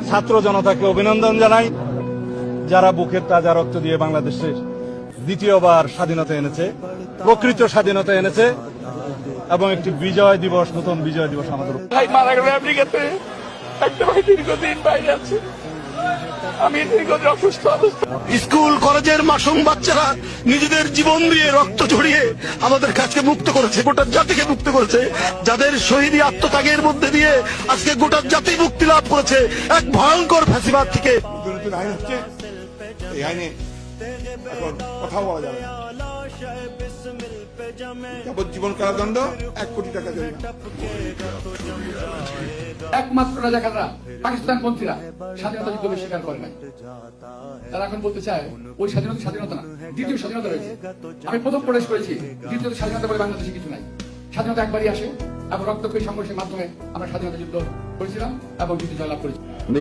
ছাত্র জনতাকে অভিনন্দন জানাই, যারা বুকের তাজা রক্ত দিয়ে বাংলাদেশের দ্বিতীয়বার স্বাধীনতা এনেছে, প্রকৃত স্বাধীনতা এনেছে এবং একটি বিজয় দিবস, নতুন বিজয় দিবস আমাদের। ভাই মারা গেল আমেরিকাতে, একটা ভাই দীর্ঘদিন বাইরে আছে, আমি দীর্ঘদিন অসুস্থ অবস্থা। স্কুল কলেজের মাসুম বাচ্চারা নিজেদের জীবন দিয়ে রক্ত ঝরিয়ে আমাদের কাছে মুক্ত করেছে, গোটা জাতিকে মুক্ত করেছে, যাদের শহীদ আত্মত্যাগের মধ্যে দিয়ে আজকে গোটা জাতি মুক্তি লাভ করেছে এক ভয়ঙ্কর ফ্যাসিবাদ থেকে। নতুন আইন হচ্ছে, এই আইনে এখন কথাও বলা যাবে না। যাবজ্জীবন কারাদণ্ড, 1 কোটি টাকা জরিমানা। একমাত্র রাজাকাররা, পাকিস্তান পন্থীরা স্বাধীনতা যুদ্ধকে স্বীকার করে নাই। তারা এখন বলতে চায় ওই স্বাধীনতা না, দ্বিতীয় স্বাধীনতা রয়েছে। আমি প্রথম প্রবেশ করেছি, দ্বিতীয় স্বাধীনতা বলে বাংলাদেশে কিছু নাই। স্বাধীনতা একবারই আসে এবং রক্তক্ষয়ী সংঘর্ষের মাধ্যমে আমরা স্বাধীনতা যুদ্ধ করেছিলাম এবং যুদ্ধ জয়লাভ করেছি।